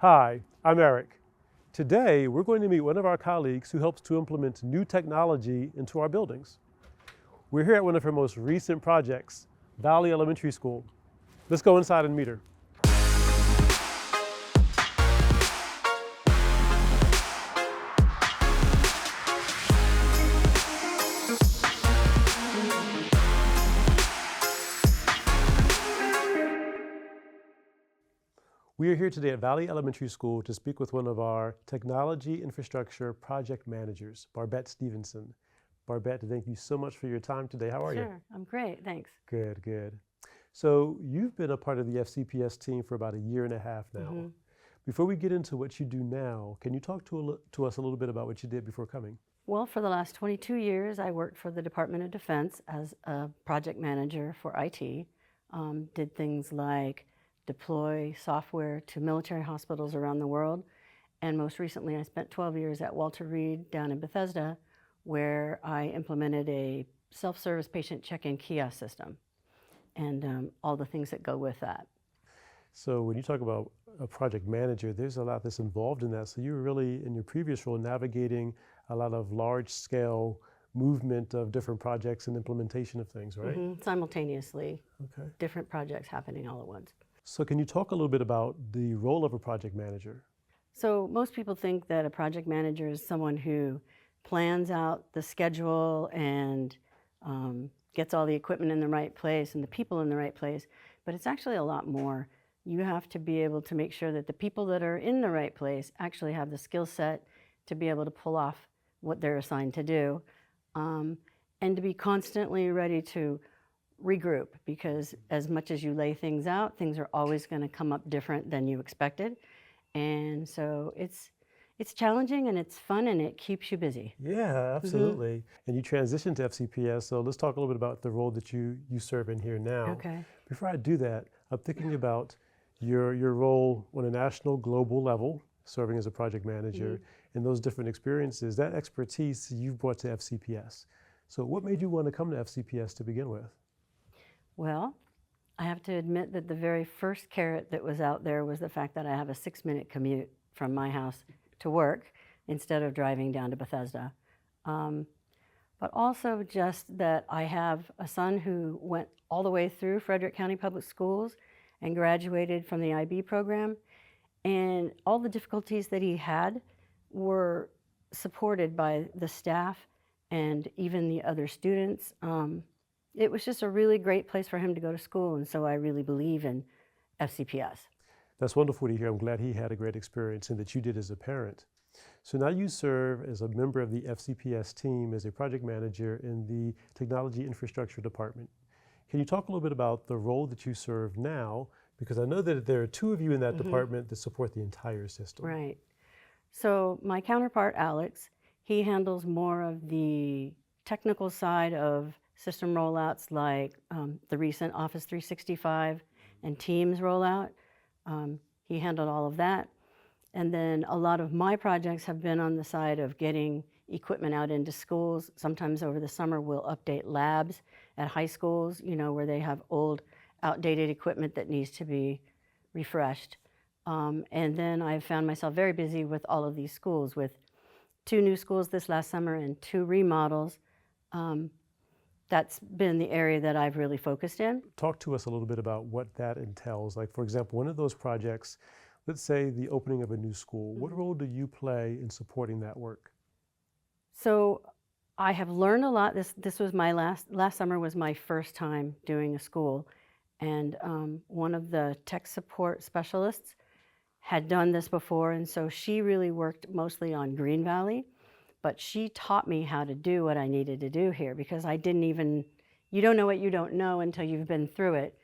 Hi, I'm Eric. Today, we're going to meet one of our colleagues who helps to implement new technology into our buildings. We're here at one of her most recent projects, Valley Elementary School. Let's go inside and meet her. We are here today at Valley Elementary School to speak with one of our technology infrastructure project managers, Barbette Stevenson. Barbette, thank you so much for your time today. How are you? Sure, I'm great, thanks. Good, good. So you've been a part of the FCPS team for about a year and a half now. Before we get into what you do now, can you talk to us a little bit about what you did before coming? Well, for the last 22 years, I worked for the Department of Defense as a project manager for IT. Did things like deploy software to military hospitals around the world. And most recently, I spent 12 years at Walter Reed down in Bethesda, where I implemented a self-service patient check-in kiosk system and all the things that go with that. So when you talk about a project manager, there's a lot that's involved in that. So you were really, in your previous role, navigating a lot of large-scale movement of different projects and implementation of things, right? Simultaneously, Okay. different projects happening all at once. So can you talk a little bit about the role of a project manager? So most people think that a project manager is someone who plans out the schedule and gets all the equipment in the right place and the people in the right place, but it's actually a lot more. You have to be able to make sure that the people that are in the right place actually have the skill set to be able to pull off what they're assigned to do, and to be constantly ready to regroup, because as much as you lay things out, things are always going to come up different than you expected. And so it's challenging and it's fun and it keeps you busy. Yeah, absolutely. And you transitioned to FCPS, so let's talk a little bit about the role that you serve in here now. Okay. Before I do that, I'm thinking about your role on a national, global level, serving as a project manager, and those different experiences, that expertise you've brought to FCPS. So what made you want to come to FCPS to begin with? Well, I have to admit that the very first carrot that was out there was the fact that I have a 6-minute commute from my house to work instead of driving down to Bethesda. But also just that I have a son who went all the way through Frederick County Public Schools and graduated from the IB program. And all the difficulties that he had were supported by the staff and even the other students. It was just a really great place for him to go to school, and so I really believe in FCPS. That's wonderful to hear. I'm glad he had a great experience and that you did as a parent. So now you serve as a member of the FCPS team as a project manager in the Technology Infrastructure Department. Can you talk a little bit about the role that you serve now? Because I know that there are 2 of you in that department that support the entire system. Right. So my counterpart, Alex, he handles more of the technical side of system rollouts like the recent Office 365 and Teams rollout. He handled all of that. And then a lot of my projects have been on the side of getting equipment out into schools. Sometimes over the summer we'll update labs at high schools, where they have old, outdated equipment that needs to be refreshed. And then I've found myself very busy with all of these schools, with 2 new schools this last summer and 2 remodels. That's been the area that I've really focused in. Talk to us a little bit about what that entails. Like, for example, one of those projects, let's say the opening of a new school. What role do you play in supporting that work? So I have learned a lot. This was my last summer was my first time doing a school. And one of the tech support specialists had done this before, and so she really worked mostly on Green Valley. But she taught me how to do what I needed to do here, because I didn't even, you don't know what you don't know until you've been through it.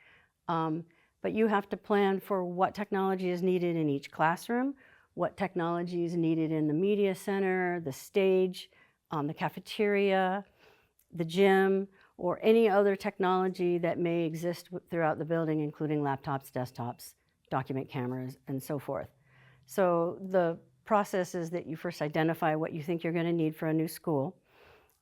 But you have to plan for what technology is needed in each classroom, what technology is needed in the media center, the stage, the cafeteria, the gym, or any other technology that may exist throughout the building, including laptops, desktops, document cameras, and so forth. So the process is that you first identify what you think you're going to need for a new school.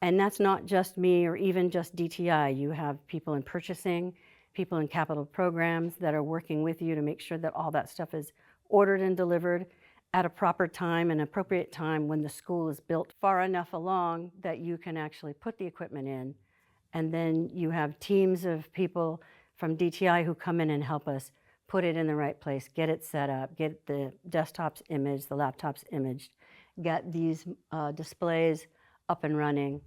And that's not just me or even just DTI. You have people in purchasing, people in capital programs that are working with you to make sure that all that stuff is ordered and delivered at a proper time, an appropriate time when the school is built far enough along that you can actually put the equipment in. And then you have teams of people from DTI who come in and help us put it in the right place, get it set up, get the desktops imaged, the laptops imaged, get these displays up and running.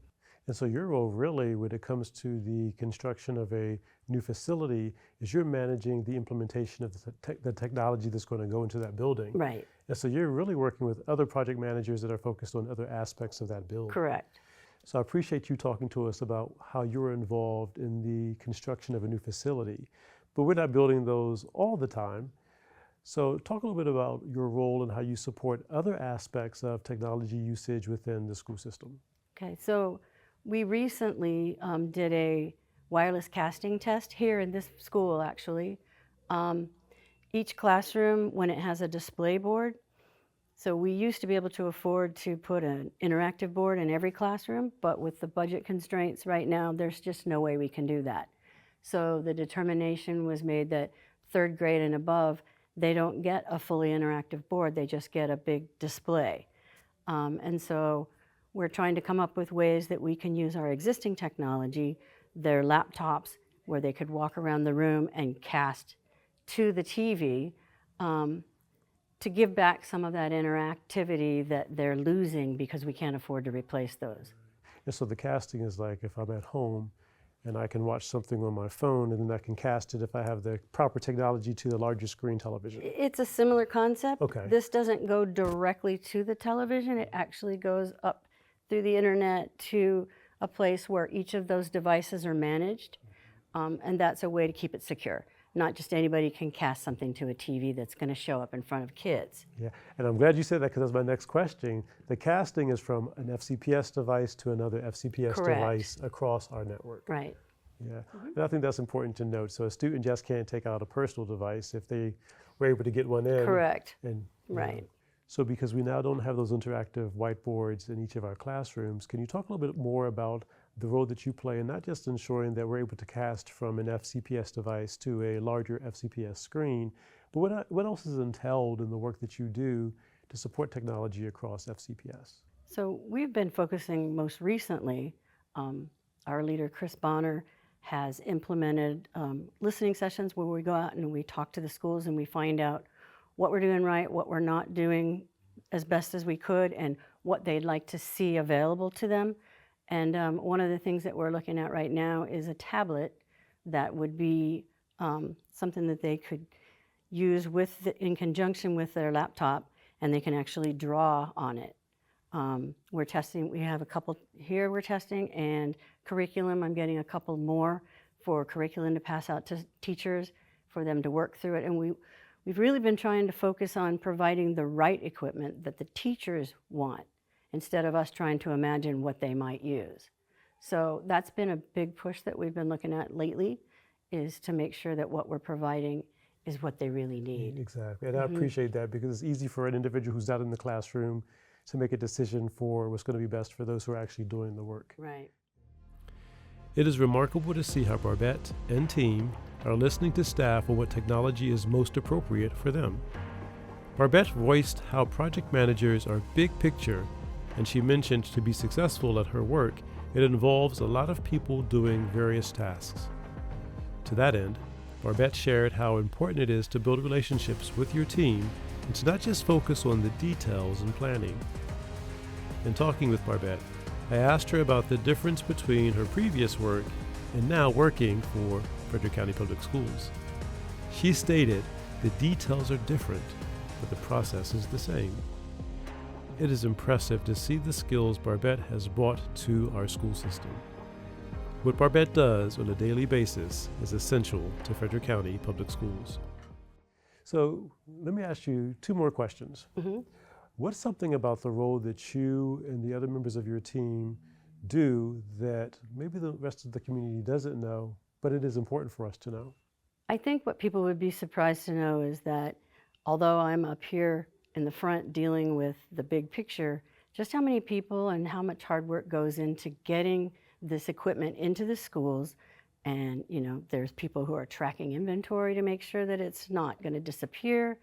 And so your role really, when it comes to the construction of a new facility, is you're managing the implementation of the technology that's going to go into that building. Right, And so you're really working with other project managers that are focused on other aspects of that building. correct. So I appreciate you talking to us about how you're involved in the construction of a new facility. But we're not building those all the time. So talk a little bit about your role and how you support other aspects of technology usage within the school system. Okay, so we recently did a wireless casting test here in this school, actually. Each classroom, when it has a display board, so we used to be able to afford to put an interactive board in every classroom, but with the budget constraints right now, there's just no way we can do that. So the determination was made that third grade and above, they don't get a fully interactive board, they just get a big display. And so we're trying to come up with ways that we can use our existing technology, their laptops, where they could walk around the room and cast to the TV, to give back some of that interactivity that they're losing because we can't afford to replace those. And so the casting is like if I'm at home and I can watch something on my phone and then I can cast it if I have the proper technology to the larger screen television. It's a similar concept. Okay. This doesn't go directly to the television. It actually goes up through the internet to a place where each of those devices are managed. And that's a way to keep it secure. Not just anybody can cast something to a TV that's going to show up in front of kids. Yeah, and I'm glad you said that because that's my next question. The casting is from an FCPS device to another FCPS Correct. device across our network. Right. Yeah, and I think that's important to note. So a student just can't take out a personal device if they were able to get one in. Correct. And, Right. So because we now don't have those interactive whiteboards in each of our classrooms, can you talk a little bit more about the role that you play in not just ensuring that we're able to cast from an FCPS device to a larger FCPS screen, but what else is entailed in the work that you do to support technology across FCPS? So we've been focusing most recently, our leader, Chris Bonner, has implemented listening sessions where we go out and we talk to the schools and we find out what we're doing right, what we're not doing as best as we could, and what they'd like to see available to them. And one of the things that we're looking at right now is a tablet that would be something that they could use in conjunction with their laptop, and they can actually draw on it. We're testing, we have a couple here we're testing, and curriculum, I'm getting a couple more for curriculum to pass out to teachers for them to work through it. And we've really been trying to focus on providing the right equipment that the teachers want, instead of us trying to imagine what they might use. So that's been a big push that we've been looking at lately, is to make sure that what we're providing is what they really need. Exactly, and I appreciate that because it's easy for an individual who's not in the classroom to make a decision for what's going to be best for those who are actually doing the work. Right. It is remarkable to see how Barbette and team are listening to staff on what technology is most appropriate for them. Barbette voiced how project managers are big picture, and she mentioned to be successful at her work, it involves a lot of people doing various tasks. To that end, Barbette shared how important it is to build relationships with your team and to not just focus on the details and planning. In talking with Barbette, I asked her about the difference between her previous work and now working for Frederick County Public Schools. She stated the details are different, but the process is the same. It is impressive to see the skills Barbette has brought to our school system. What Barbette does on a daily basis is essential to Frederick County Public Schools. So let me ask you two more questions. What's something about the role that you and the other members of your team do that maybe the rest of the community doesn't know, but it is important for us to know? I think what people would be surprised to know is that although I'm up here in the front dealing with the big picture, just how many people and how much hard work goes into getting this equipment into the schools. And there's people who are tracking inventory to make sure that it's not going to disappear.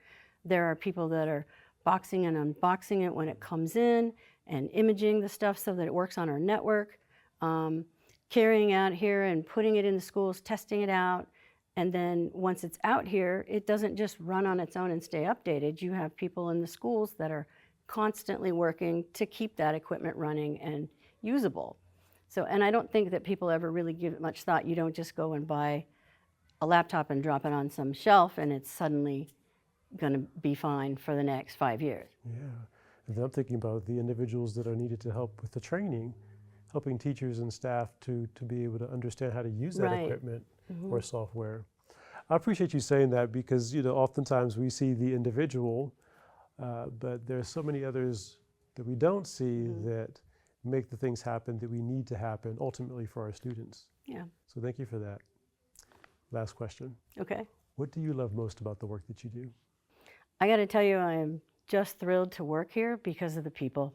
There are people that are boxing and unboxing it when it comes in and imaging the stuff so that it works on our network, carrying out here and putting it in the schools, testing it out. And then once it's out here, it doesn't just run on its own and stay updated. You have people in the schools that are constantly working to keep that equipment running and usable. So, and I don't think that people ever really give it much thought. You don't just go and buy a laptop and drop it on some shelf and it's suddenly going to be fine for the next 5 years. Yeah. And then I'm thinking about the individuals that are needed to help with the training, helping teachers and staff to be able to understand how to use that Right. equipment or software. I appreciate you saying that because, you know, oftentimes we see the individual, but there are so many others that we don't see that make the things happen that we need to happen ultimately for our students. Yeah. So thank you for that. Last question. Okay. What do you love most about the work that you do? I got to tell you, I am just thrilled to work here because of the people.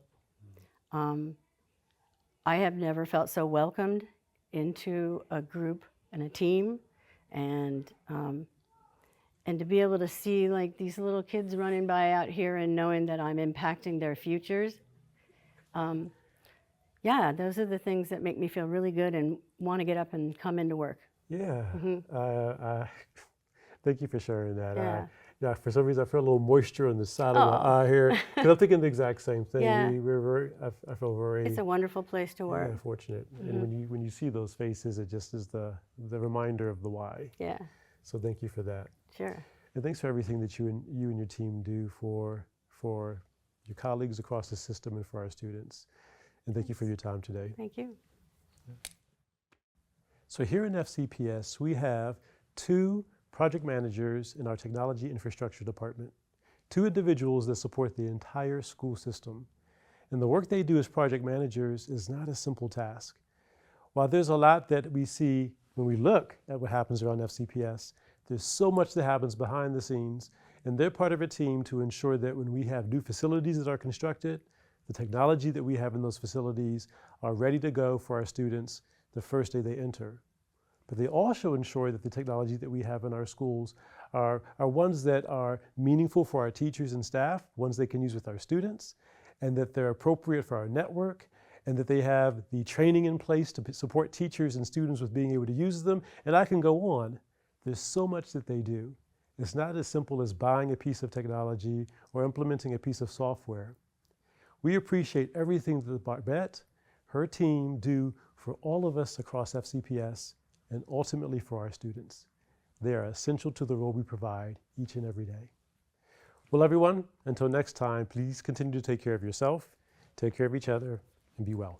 I have never felt so welcomed into a group and a team, and to be able to see like these little kids running by out here and knowing that I'm impacting their futures. Yeah, those are the things that make me feel really good and want to get up and come into work. Yeah. Thank you for sharing that. Yeah. Yeah, for some reason I feel a little moisture on the side of Oh. my eye here because I'm thinking the exact same thing. Yeah. We're very, I feel very It's a wonderful place to work. fortunate. And when you see those faces, it just is the reminder of the why. Yeah, So thank you for that. sure. And thanks for everything that you and your team do for your colleagues across the system and for our students. And thank you for your time today. Thank you. So here in FCPS, we have 2 project managers in our technology infrastructure department, 2 individuals that support the entire school system. And the work they do as project managers is not a simple task. While there's a lot that we see when we look at what happens around FCPS, there's so much that happens behind the scenes, and they're part of a team to ensure that when we have new facilities that are constructed, the technology that we have in those facilities are ready to go for our students the first day they enter. But they also ensure that the technology that we have in our schools are ones that are meaningful for our teachers and staff, ones they can use with our students, and that they're appropriate for our network, and that they have the training in place to support teachers and students with being able to use them. And I can go on. There's so much that they do. It's not as simple as buying a piece of technology or implementing a piece of software. We appreciate everything that Barbette, her team do for all of us across FCPS and ultimately for our students. They are essential to the role we provide each and every day. Well, everyone, until next time, please continue to take care of yourself, take care of each other, and be well.